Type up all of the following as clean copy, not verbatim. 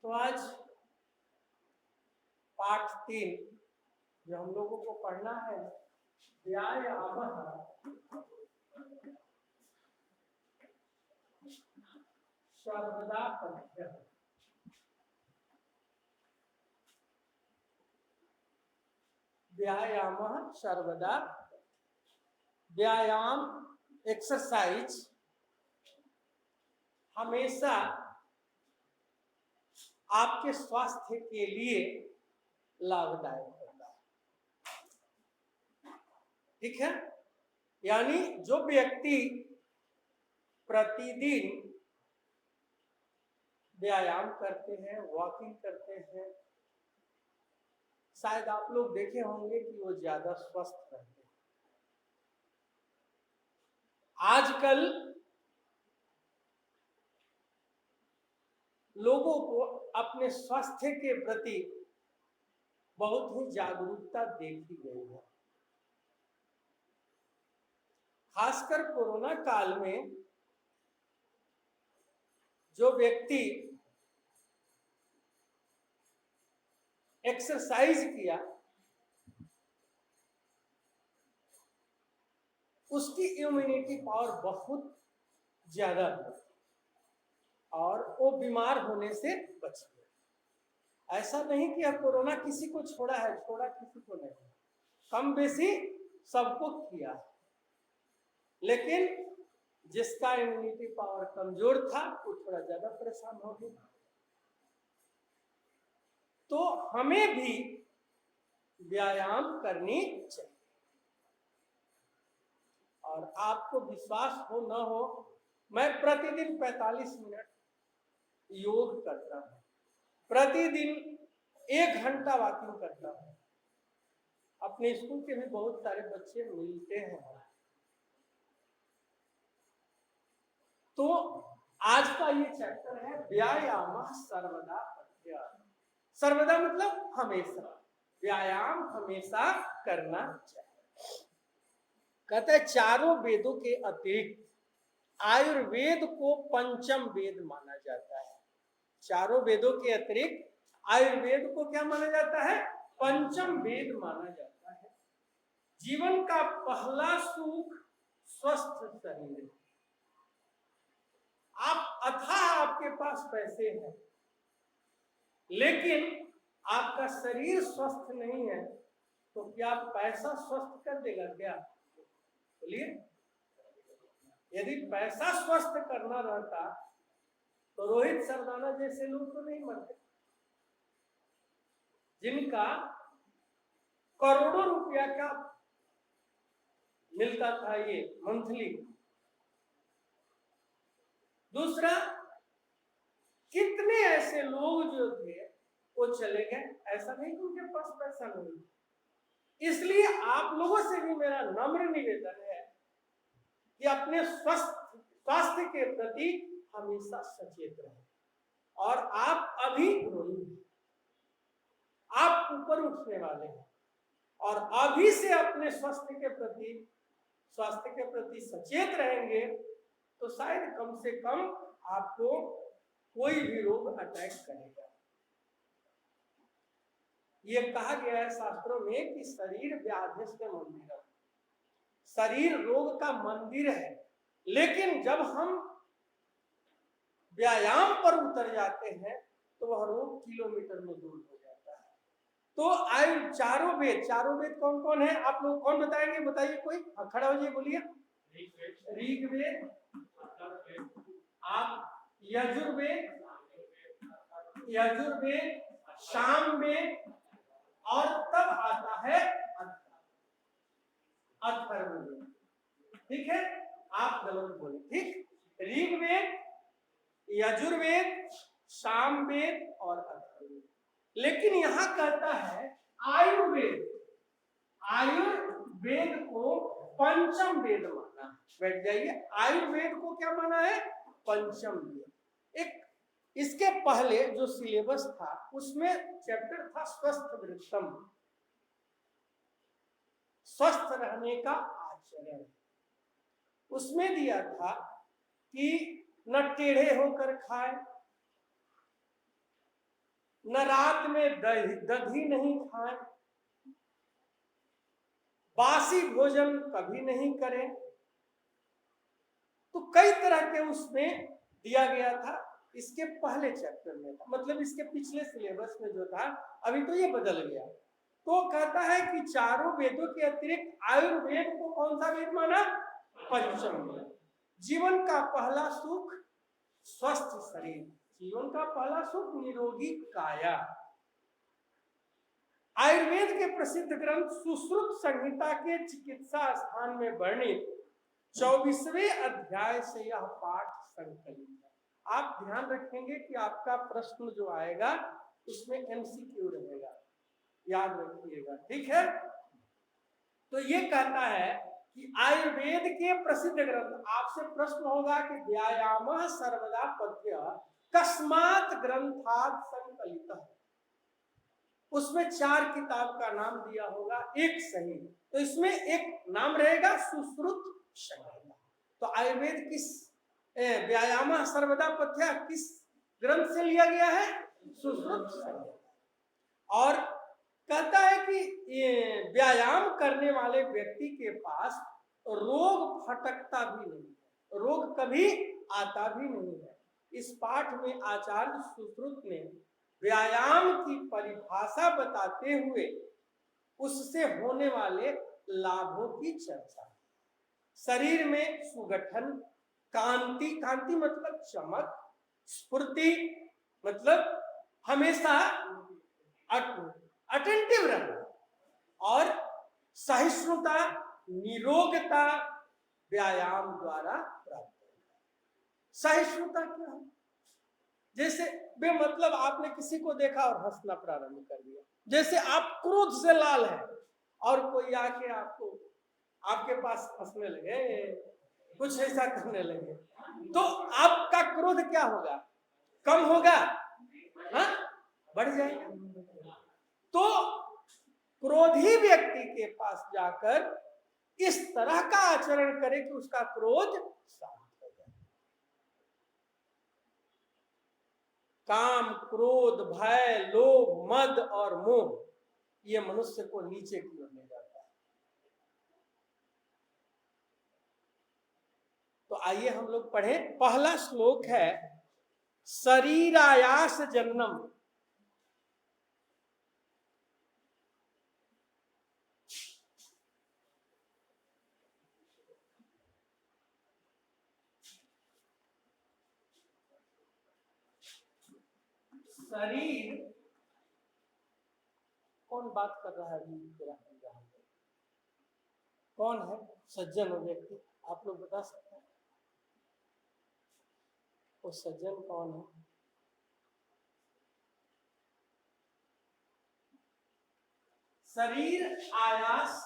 तो आज पाठ 3 जो हम लोगों को पढ़ना है, व्यायामः सर्वदा पथ्यः। व्यायामः सर्वदा, व्यायाम एक्सरसाइज हमेशा आपके स्वास्थ्य के लिए लाभदायक होता है। ठीक है, यानी जो व्यक्ति प्रतिदिन व्यायाम करते हैं, वॉकिंग करते हैं, शायद आप लोग देखे होंगे कि वो ज्यादा स्वस्थ रहते हैं। आजकल लोगों को अपने स्वास्थ्य के प्रति बहुत ही जागरूकता देखी गई है। खासकर कोरोना काल में जो व्यक्ति एक्सरसाइज किया, उसकी इम्यूनिटी पावर बहुत ज्यादा हुई और वो बीमार होने से बच गया। ऐसा नहीं कि अब कोरोना किसी को छोड़ा है, छोड़ा किसी को नहीं, कम बेसी सबको किया, लेकिन जिसका इम्यूनिटी पावर कमजोर था वो थोड़ा ज्यादा परेशान हो गया। तो हमें भी व्यायाम करनी चाहिए। और आपको विश्वास हो न हो, मैं प्रतिदिन 45 मिनट योग करता हूँ, प्रतिदिन 1 घंटा वॉकिंग करता हूँ। अपने स्कूल के भी बहुत सारे बच्चे मिलते हैं। तो आज का ये चैप्टर है व्यायाम सर्वदा पथ्यः। सर्वदा मतलब हमेशा, व्यायाम हमेशा करना चाहिए। कहते हैं चारों वेदों के अतिरिक्त आयुर्वेद को पंचम वेद माना जाता है। चारों वेदों के अतिरिक्त आयुर्वेद को क्या माना जाता है? पंचम वेद माना जाता है। जीवन का पहला सुख स्वस्थ शरीर है। आप अथाह आपके पास पैसे हैं, लेकिन आपका शरीर स्वस्थ नहीं है, तो क्या पैसा स्वस्थ कर देगा क्या? बोलिए। यदि पैसा स्वस्थ करना रहता तो रोहित सरदाना जैसे लोग तो नहीं मरते, जिनका करोड़ों रुपया का मिलता था ये मंथली। दूसरा, कितने ऐसे लोग जो थे वो चले गए, ऐसा नहीं कि उनके पास पैसा नहीं। इसलिए आप लोगों से भी मेरा नम्र निवेदन है कि अपने स्वास्थ्य के प्रति हमेशा सचेत रहें। और आप अभी रोइए, आप ऊपर उठने वाले हैं, और अभी से अपने स्वास्थ्य के प्रति सचेत रहेंगे तो शायद कम से कम आपको कोई भी रोग अटैक करेगा। ये कहा गया है शास्त्रों में कि शरीर व्याधिश्च मंदिरम, शरीर रोग का मंदिर है। लेकिन जब हम व्यायाम पर उतर जाते हैं तो वह रोग किलोमीटर में दूर हो जाता है। तो आयु चारों वेद कौन कौन है? आप लोग कौन बताएंगे? बताइए कोई, खड़ा हो जाइए, बोलिए। ऋग्वेद, आप यजुर्वेद, सामवेद, और तब आता है अथर्ववेद। ठीक है, आप गलत बोले। ठीक, ऋग्वेद, यजुर्वेद, सामवेद और अथर्ववेद। लेकिन यहां कहता है आयुर्वेद, आयुर्वेद को पंचम वेद माना। बैठ जाइए। आयुर्वेद को क्या माना है? पंचम वेद। एक इसके पहले जो सिलेबस था उसमें चैप्टर था स्वस्थ वृत्तम, स्वस्थ रहने का आचरण। उसमें दिया था कि न टेढ़े होकर खाए, न रात में दही नहीं खाएं, बासी भोजन कभी नहीं करें। तो कई तरह के उसमें दिया गया था, इसके पहले चैप्टर में था, मतलब इसके पिछले सिलेबस में जो था, अभी तो ये बदल गया। तो कहता है कि चारों वेदों के अतिरिक्त आयुर्वेद को कौन सा वेद माना? पंचम वेद। जीवन का पहला सुख स्वस्थ शरीर, जीवन का पहला सुख निरोगी काया। आयुर्वेद के प्रसिद्ध ग्रंथ सुश्रुत संहिता के चिकित्सा स्थान में वर्णित 24वें अध्याय से यह पाठ संकलित है। आप ध्यान रखेंगे कि आपका प्रश्न जो आएगा उसमें एमसीक्यू रहेगा, याद रखिएगा, ठीक है। तो ये कहता है कि आयुर्वेद के प्रसिद्ध ग्रंथ, आपसे प्रश्न होगा कि व्यायामः सर्वदा पथ्य कस्मात् ग्रंथात् संकलितः, उसमें 4 किताब का नाम दिया होगा, एक सही, तो इसमें एक नाम रहेगा सुश्रुत संहिता। तो आयुर्वेद किस व्यायामः सर्वदा पथ्य किस ग्रंथ से लिया गया है? सुश्रुत संहिता। और कहता है कि व्यायाम करने वाले व्यक्ति के पास रोग फटकता भी नहीं है, रोग कभी आता भी नहीं है। इस पाठ में आचार्य सुश्रुत ने व्यायाम की परिभाषा बताते हुए उससे होने वाले लाभों की चर्चा, शरीर में सुगठन, कांति, कांति मतलब चमक, स्फूर्ति मतलब हमेशा अटेंटिव रहना, और सहिष्णुता, निरोगता व्यायाम द्वारा प्राप्त होगा। सहिष्णुता क्या है? जैसे बेमतलब आपने किसी को देखा और हंसना प्रारंभ कर दिया, जैसे आप क्रोध से लाल हैं और कोई आके आपको आपके पास हंसने लगे, कुछ ऐसा करने लगे, तो आपका क्रोध क्या होगा? कम होगा? हाँ, बढ़ जाएगा। तो क्रोधी व्यक्ति के पास जाकर इस तरह का आचरण करे कि उसका क्रोध शांत हो जाए। काम, क्रोध, भय, लोभ, मद और मोह ये मनुष्य को नीचे की ओर ले जाता है। तो आइए हम लोग पढ़ें। पहला श्लोक है शरीरायास जन्नम। शरीर, कौन बात कर रहा है अभी? कौन है सज्जन व्यक्ति? आप लोग बता सकते हैं वो सज्जन कौन है? शरीर आयास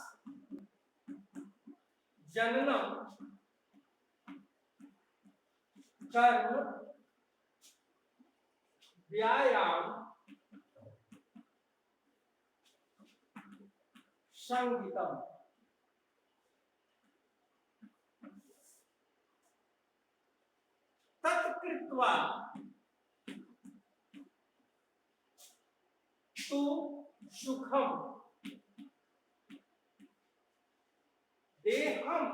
जननम कर्म व्यायाम संगीतम। तत्कृत्वा तु सुखम देहम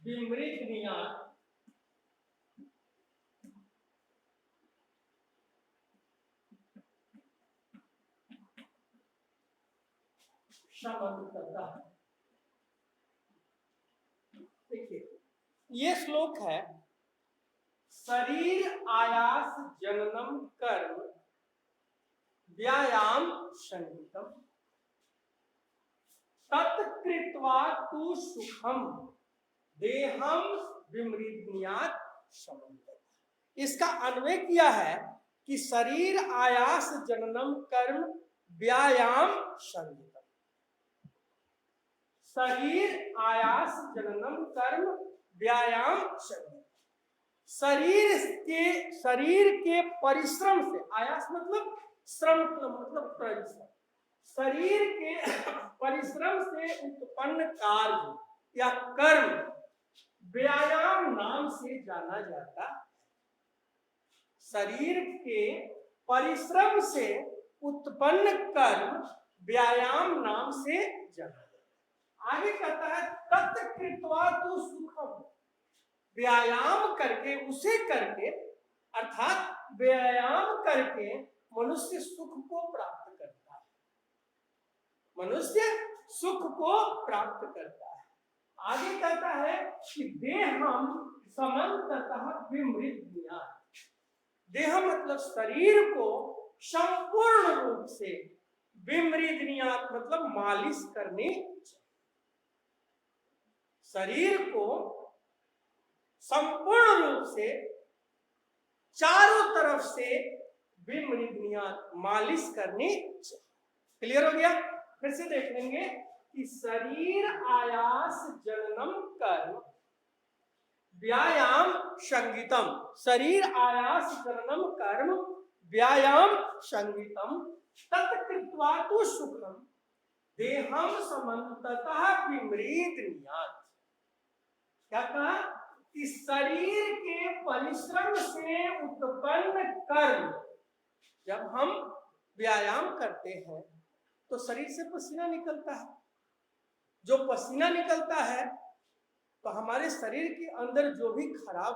विमृग्नियात् शमन्ततः। देखिए ये श्लोक है शरीर आयास जननम कर्म व्यायाम संगीतम तत्कृत्वा तु सुखम देहम विमृग्नियात् शमन्ततः। इसका अन्वय किया है कि शरीर आयास जननम कर्म व्यायाम संगीतम। शरीर आयास जननम कर्म व्यायाम संगीतम। शरीर के परिश्रम से, आयास मतलब श्रम मतलब परिश्रम, शरीर के परिश्रम से उत्पन्न कार्य या कर्म व्यायाम नाम से जाना जाता है। शरीर के परिश्रम से उत्पन्न कर्म व्यायाम नाम से जाना जाता है। आगे कहता है तत्कृत्वा तु सुखम, व्यायाम करके, उसे करके, अर्थात व्यायाम करके मनुष्य सुख को प्राप्त करता है, मनुष्य सुख को प्राप्त करता है। आगे कहता है कि देहम समन्ततः विमृज्ञात्, देह मतलब शरीर को संपूर्ण रूप से, विमृज्ञात् मतलब मालिश करनी, शरीर को संपूर्ण रूप से चारों तरफ से विमृज्ञात् मालिश करनी। क्लियर हो गया? फिर से देख लेंगे कि शरीर आयास जननम कर्म व्यायाम संगीतम, शरीर आयास जननम कर्म व्यायाम संगीतम तत्कृत्वा तु सुखम देहम समन्ततः विमृज्ञात्। क्या कहा? इस शरीर के परिश्रम से उत्पन्न कर्म, जब हम व्यायाम करते हैं तो शरीर से पसीना निकलता है, जो पसीना निकलता है तो हमारे शरीर के अंदर जो भी खराब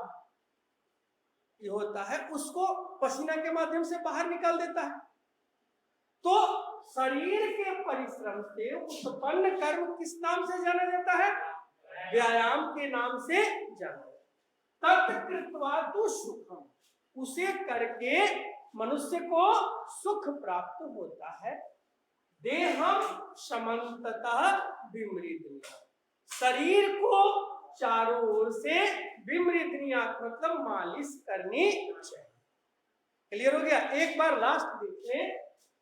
होता है उसको पसीना के माध्यम से बाहर निकाल देता है। तो शरीर के परिश्रम से उत्पन्न कर्म किस नाम से जाना जाता है? व्यायाम के नाम से जाना। तत्कृत्वा तु सुखम, उसे करके मनुष्य को सुख प्राप्त होता है। देहम समन्ततः विमृज्ञात्, शरीर को चारों ओर से विमृज्ञात् मतलब मालिश करनी चाहिए। क्लियर हो गया? एक बार लास्ट देखें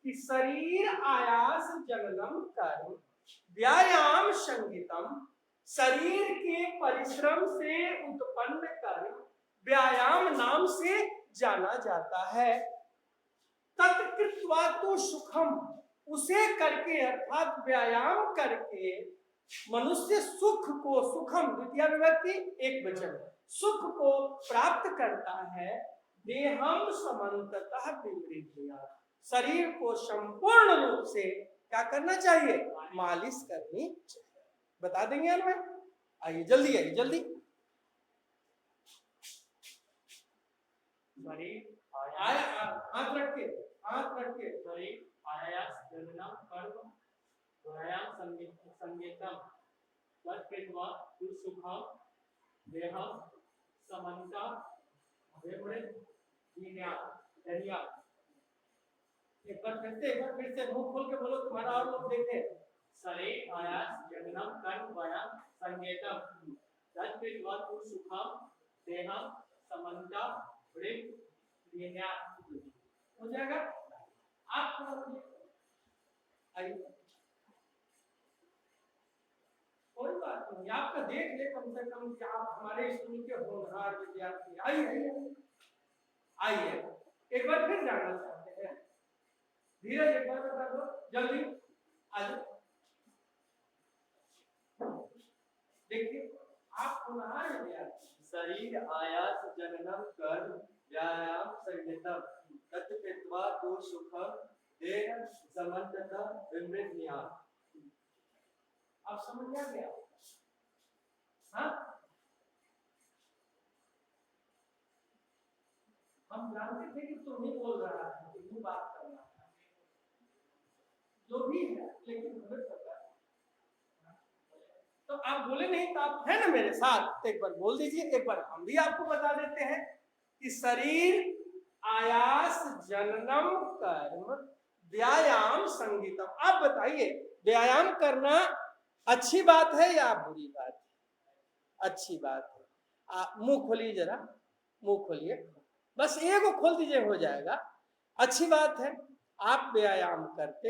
कि शरीर आयास जननम कर्म व्यायाम संगीतम, शरीर के परिश्रम से उत्पन्न कर्म व्यायाम नाम से जाना जाता है। तत्कृत्वा तु सुखम, उसे करके अर्थात व्यायाम करके मनुष्य सुख को, सुखम द्वितीय विभक्ति एक वचन, सुख को प्राप्त करता है। देहम समन्ततः विमृज्ञात्, शरीर को संपूर्ण रूप से क्या करना चाहिए? मालिश करनी चाहिए। बता देंगे यार, मैं आइए जल्दी, आइए जल्दी। हाथ रख के, हाथ रख के। शरीर आयास जननम कर्म व्यायाम संगीतम तत्कृत्वा तु सुखम देहम समन्ततः विमृज्ञात्। एक बार फिर से मुंह खोल के बोलो, तुम्हारा और लोग देखे। शरीर आयास जननम कर्म व्यायाम संगीतम तत्कृत्वा तु सुखम देहम समन्ततः विमृज्ञात्। हो जाएगा? आप आइए, कोई बात नहीं, आपका देख ले कम से कम कि आप हमारे स्कूल के होनहार विद्यार्थी। आइए आइए, एक बार फिर जानना चाहते हैं। धीरज एक बार बता दो, जल्दी आ जाओ। देखिए आप होनहार विद्यार्थी। शरीर आयास जननम कर्म व्यायाम संगीतम तत्कृत्वा तु सुखम देह समन्ततः विमृज्ञात्। आप समझ में आ गया? हाँ, हम जानते थे कि तुम ही बोल रहा है, तुम बात कर रहा है, जो भी है, लेकिन हमें पता है। तो आप बोले नहीं तो आप है ना मेरे साथ, तो एक बार बोल दीजिए। एक बार हम भी आपको बता देते हैं कि शरीर आयास जननम कर्म व्यायाम संगीतम। आप बताइए, व्यायाम करना अच्छी बात है या बुरी बात है? अच्छी बात है। आप मुंह खोलिए, जरा मुंह खोलिए, बस एक को खोल दीजिए, हो जाएगा। अच्छी बात है, आप व्यायाम करते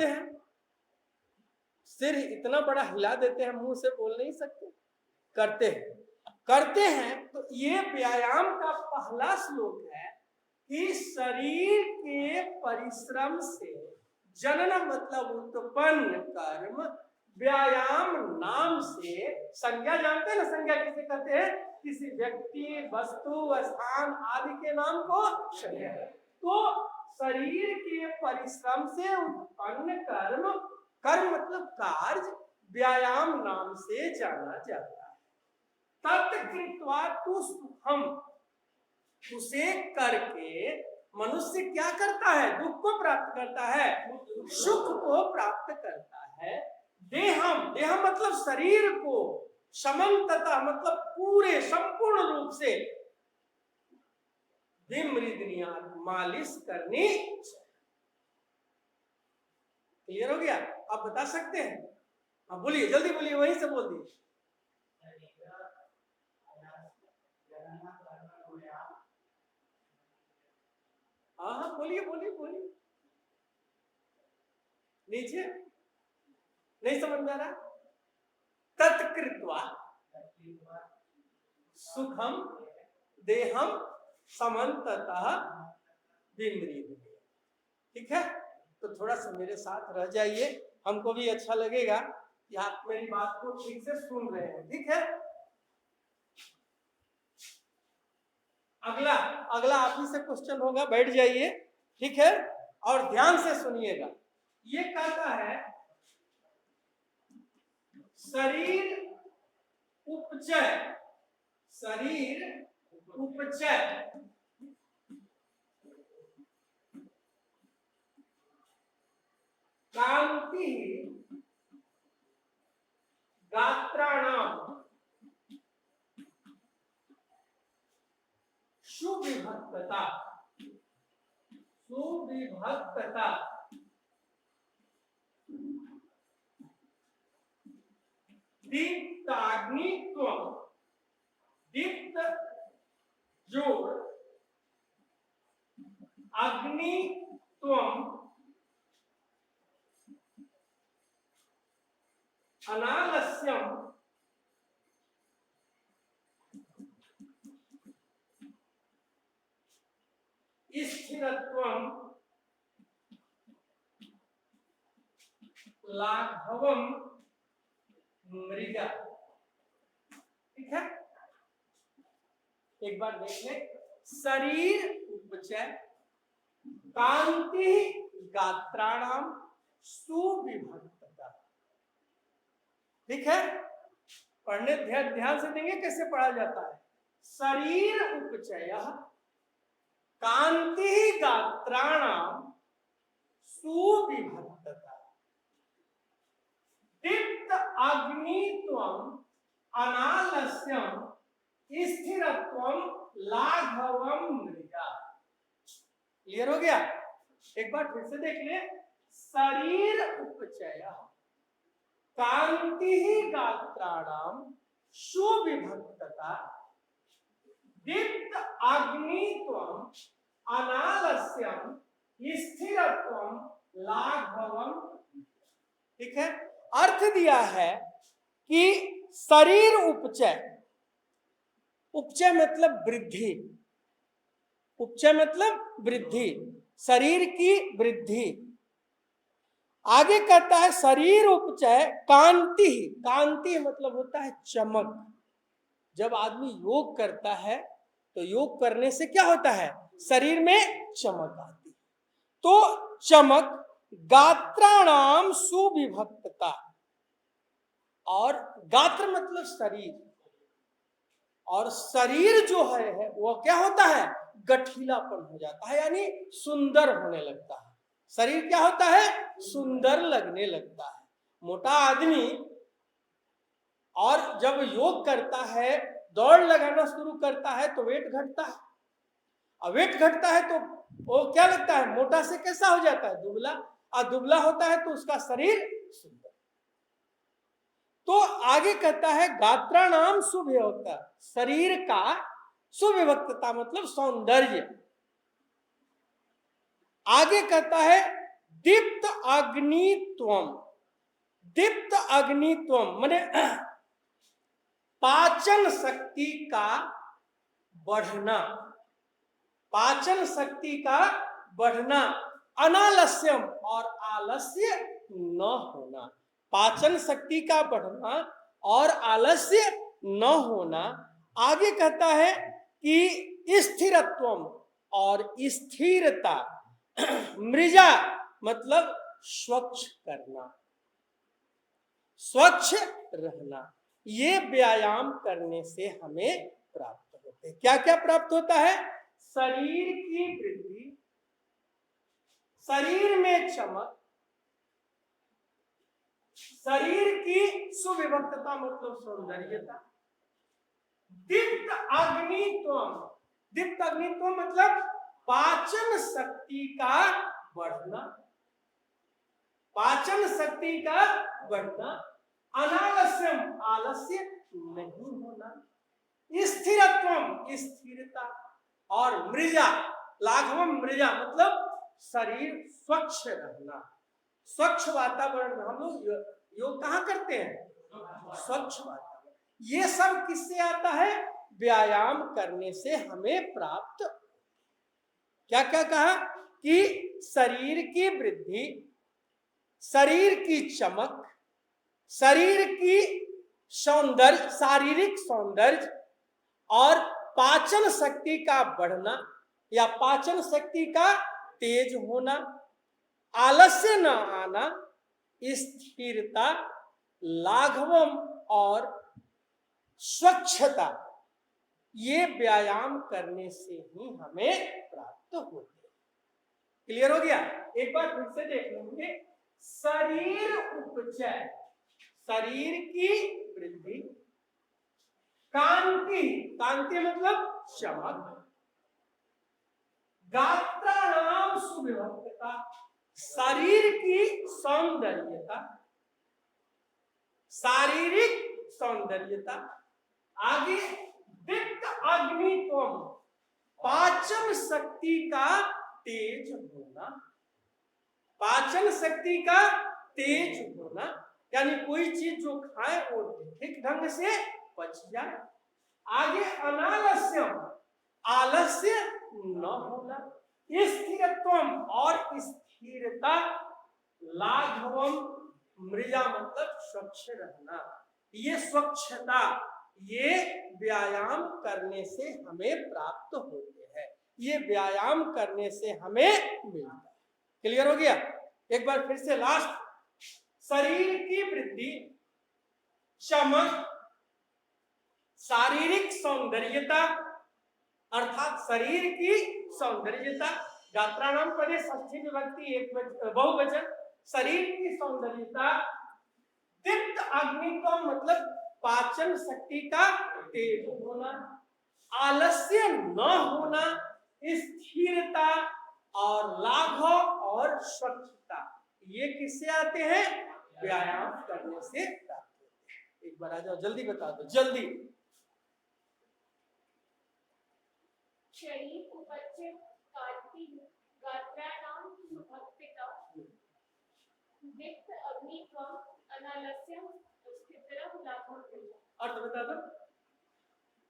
हैं। सिर इतना बड़ा हिला देते हैं, मुंह से बोल नहीं सकते, करते हैं। तो ये व्यायाम का पहला श्लोक है कि शरीर के परिश्रम से जनन मतलब उत्पन्न कर्म व्यायाम नाम से, संज्ञा जानते हैं ना, संज्ञा किसे कहते हैं? किसी व्यक्ति, वस्तु, स्थान आदि के नाम को संज्ञा। तो शरीर के परिश्रम से उत्पन्न कर्म, कर्म मतलब कार्य, व्यायाम नाम से जाना जाता है। तत्कृत्वा तु सुखम, उसे करके मनुष्य क्या करता है? दुख को प्राप्त करता है, सुख को प्राप्त करता है। देहम, देह मतलब शरीर को, समन्तता मतलब पूरे संपूर्ण रूप से, विमृदनिया मालिश करनी। क्लियर हो गया? आप बता सकते हैं? आप बोलिए, जल्दी बोलिए, वहीं से बोल दीजिए। हाँ हाँ बोलिए बोलिए बोलिए। नीचे नहीं समझ में आ रहा? तत्कृत्वा सुखम देहम समन्ततः विमृदनीया। ठीक है, तो थोड़ा सा मेरे साथ रह जाइए, हमको भी अच्छा लगेगा कि आप मेरी बात को ठीक से सुन रहे हैं। ठीक है, अगला अगला आप ही से क्वेश्चन होगा, बैठ जाइए। ठीक है, और ध्यान से सुनिएगा। ये कहता है शरीर उपचय, शरीर उपचय कांति गात्राणाम सुविभक्तता, सुविभक्तता दीप्ताग्नित्वम, दीप्त जोड़ अग्नित्वम अनालस्यम स्थिरत्वम लाघवम मृगा। ठीक है, एक बार देख ले। शरीर उपचय कांति गात्राणाम सुविभक्तता। ठीक है, पढ़ने ध्यान से देंगे कैसे पढ़ा जाता है। शरीर उपचय कांति गात्राणाम सुविभक्तता दीप्त अग्नित्वम अनालस्यम स्थिरत्वम लाघवम मृगा। क्लियर हो गया? एक बार फिर से देख ले। शरीर उपचय कांति गात्राणाम सुविभक्तता दीप्त अग्नित्वम अनालस्यम स्थिरत्वम लाघवम। ठीक है, अर्थ दिया है कि शरीर उपचय, उपचय मतलब वृद्धि, उपचय मतलब वृद्धि, शरीर की वृद्धि। आगे कहता है शरीर उपचय कांति, कांति मतलब होता है चमक। जब आदमी योग करता है तो योग करने से क्या होता है? शरीर में चमक आती है। तो चमक गात्राणाम सुविभक्तता, और गात्र मतलब शरीर, और शरीर जो है वो क्या होता है? गठीलापन हो जाता है, यानी सुंदर होने लगता है। शरीर क्या होता है? सुंदर लगने लगता है। मोटा आदमी और जब योग करता है, दौड़ लगाना शुरू करता है तो वेट घटता है, और वेट घटता है तो वो क्या लगता है? मोटा से कैसा हो जाता है? दुबला, और दुबला होता है तो उसका शरीर सुंदर। तो आगे कहता है गात्राणाम सुविभक्तता, शरीर का सुविभक्तता मतलब सौंदर्य। आगे कहता है दीप्त अग्नित्वम, दीप्त अग्नित्वम माने पाचन शक्ति का बढ़ना, पाचन शक्ति का बढ़ना, अनालस्यम और आलस्य न होना। पाचन शक्ति का बढ़ना और आलस्य न होना। आगे कहता है कि स्थिरत्वम और स्थिरता, मृजा मतलब स्वच्छ करना, स्वच्छ रहना, ये व्यायाम करने से हमें प्राप्त होते हैं। क्या क्या प्राप्त होता है? शरीर की वृद्धि, शरीर में चमक, शरीर की सुविभक्तता मतलब सौंदर्यता, दीप्त अग्नित्वम, दीप्त अग्नित्वम मतलब पाचन शक्ति का बढ़ना, पाचन शक्ति का बढ़ना, अनालस्यम आलस्य नहीं होना, स्थिरत्वम स्थिरता, और मृजा लाघवम, मृजा मतलब शरीर स्वच्छ रहना, स्वच्छ वातावरण। हम लोग योग कहाँ करते हैं? स्वच्छ वातावरण। ये सब किससे आता है? व्यायाम करने से हमें प्राप्त। क्या क्या कहा? कि शरीर की वृद्धि, शरीर की चमक, शरीर की सौंदर्य, शारीरिक सौंदर्य, और पाचन शक्ति का बढ़ना या पाचन शक्ति का तेज होना, आलस्य न आना, स्थिरता, लाघवम और स्वच्छता, ये व्यायाम करने से ही हमें प्राप्त होते हैं। क्लियर हो गया? एक बार फिर से देख लेंगे। शरीर उपचय, शरीर की वृद्धि, कांति, कांति मतलब चमक, गात्राणाम सुविभक्तता, शरीर की सौंदर्यता, शारीरिक सौंदर्यता, आगे दीप्त अग्नित्वम, पाचन शक्ति का तेज होना, पाचन शक्ति का तेज होना, यानी कोई चीज जो खाए वो ठीक ढंग से पच जाए। आगे अनालस्यम, आलस्य न होना, स्थिरत्वम और स्थिरता, लाघवम, मृजा मतलब स्वच्छ रहना। ये स्वच्छता, ये व्यायाम करने से हमें प्राप्त होते हैं, ये व्यायाम करने से हमें मिलता है। क्लियर हो गया? एक बार फिर से लास्ट। शरीर की वृद्धि, चमक, शारीरिक सौंदर्यता अर्थात शरीर की सौंदर्यता, गात्राणाम पदे षष्ठी विभक्ति एक बहुवचन, शरीर की सौंदर्यता, दीप्त अग्नित्वम मतलब पाचन शक्ति का तेज होना, आलस्य न होना, स्थिरता और लाघव और स्वच्छता, ये किससे आते हैं? व्यायाम करने से प्राप्त होते हैं। एक बार आ जाओ, जल्दी बता दो, जल्दी। शरीर उपचय, कांति, गात्राणाम सुभक्तिता, दीप्त अग्नित्वम, अनालस्यम, स्थिरम, लाघवम। अर्थ बता दो।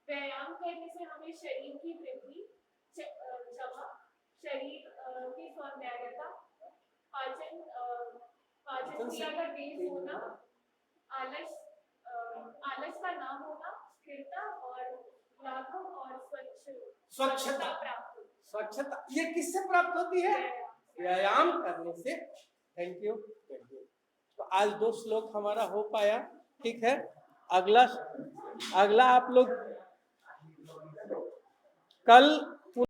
व्यायाम करने से हमें शरीर की वृद्धि, चमक, शरीर की सौंदर्यता, पाचन क्रिया का तेज होना, आलस का ना होना, स्थिरता और लाघव और स्वच्छता प्राप्त होती है। स्वच्छता ये किससे प्राप्त होती है? व्यायाम करने से। Thank you, thank you. तो आज 2 श्लोक हमारा हो पाया, ठीक है। अगला आप लोग कल